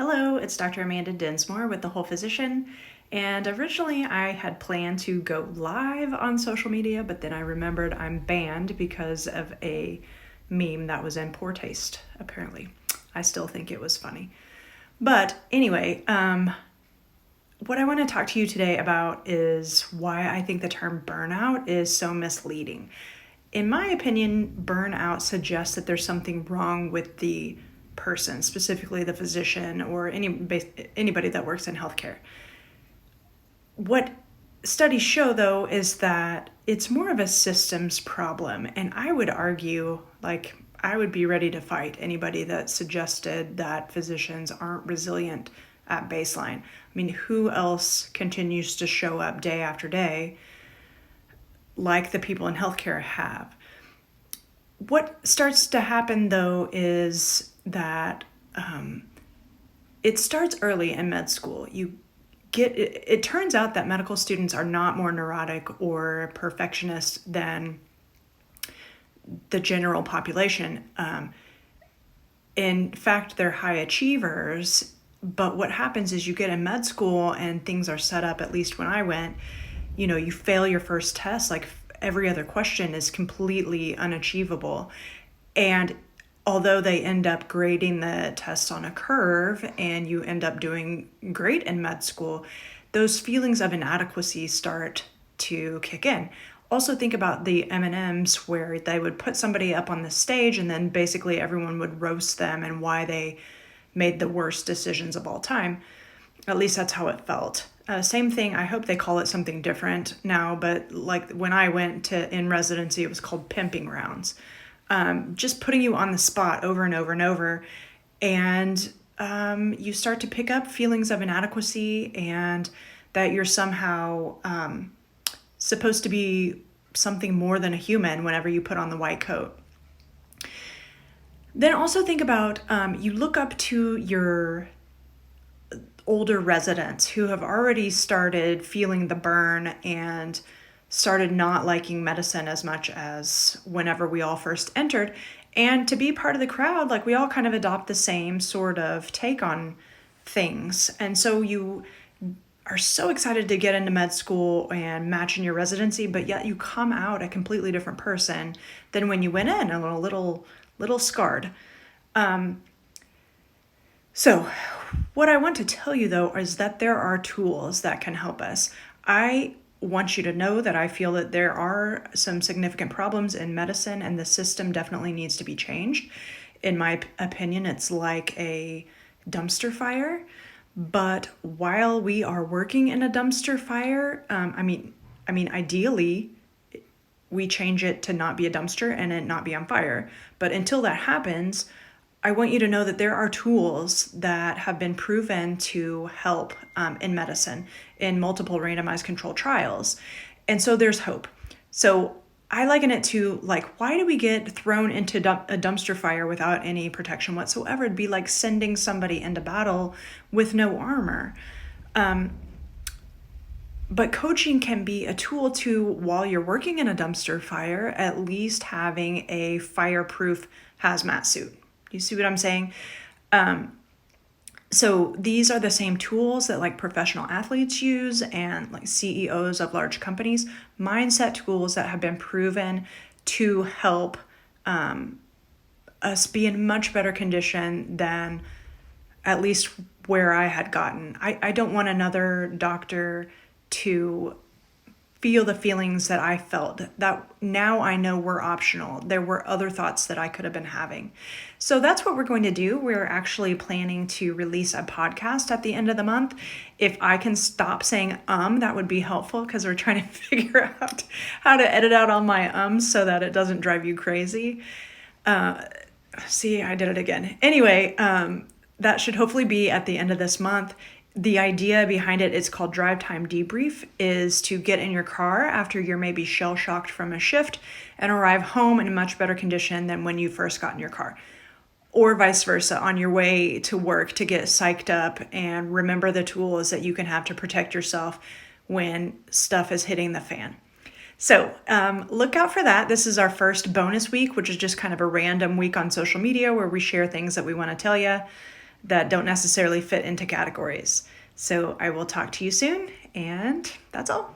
Hello, it's Dr. Amanda Dinsmore with The Whole Physician, and originally I had planned to go live on social media, but then I remembered I'm banned because of a meme that was in poor taste, apparently. I still think it was funny. But anyway, what I want to talk to you today about is why I think the term burnout is so misleading. In my opinion, burnout suggests that there's something wrong with the person, specifically the physician or anybody that works in healthcare. What studies show, though, is that it's more of a systems problem. And I would argue, I would be ready to fight anybody that suggested that physicians aren't resilient at baseline. I mean, who else continues to show up day after day like the people in healthcare have? What starts to happen, though, is that it starts early in med school. It turns out that medical students are not more neurotic or perfectionist than the general population. In fact, they're high achievers, but what happens is you get in med school and things are set up, at least when I went, you fail your first test, like every other question is completely unachievable. And although they end up grading the tests on a curve and you end up doing great in med school, those feelings of inadequacy start to kick in. Also think about the M&Ms where they would put somebody up on the stage and then basically everyone would roast them and why they made the worst decisions of all time. At least that's how it felt. Same thing, I hope they call it something different now, but like when I went in residency, it was called pimping rounds. Just putting you on the spot over and over and over. And you start to pick up feelings of inadequacy and that you're somehow supposed to be something more than a human whenever you put on the white coat. Then also think about, you look up to your older residents who have already started feeling the burn and started not liking medicine as much as whenever we all first entered. And to be part of the crowd, like we all kind of adopt the same sort of take on things. And so you are so excited to get into med school and match in your residency, but yet you come out a completely different person than when you went in, a little scarred. So what I want to tell you, though, is that there are tools that can help us. I want you to know that I feel that there are some significant problems in medicine and the system definitely needs to be changed. In my opinion, it's like a dumpster fire. But while we are working in a dumpster fire, ideally, we change it to not be a dumpster and it not be on fire. But until that happens, I want you to know that there are tools that have been proven to help in medicine in multiple randomized controlled trials. And so there's hope. So I liken it to why do we get thrown into a dumpster fire without any protection whatsoever? It'd be like sending somebody into battle with no armor. But coaching can be a tool to, while you're working in a dumpster fire, at least having a fireproof hazmat suit. You see what I'm saying? So these are the same tools that professional athletes use and CEOs of large companies, mindset tools that have been proven to help us be in much better condition than at least where I had gotten. I don't want another doctor to feel the feelings that I felt, that now I know were optional. There were other thoughts that I could have been having. So that's what we're going to do. We're actually planning to release a podcast at the end of the month. If I can stop saying that would be helpful because we're trying to figure out how to edit out all my ums so that it doesn't drive you crazy. See, I did it again. Anyway, that should hopefully be at the end of this month. The idea behind it is called Drive Time Debrief, is to get in your car after you're maybe shell-shocked from a shift and arrive home in a much better condition than when you first got in your car. Or vice versa, on your way to work to get psyched up and remember the tools that you can have to protect yourself when stuff is hitting the fan. So look out for that. This is our first bonus week, which is just kind of a random week on social media where we share things that we want to tell you. that don't necessarily fit into categories. So I will talk to you soon, and that's all.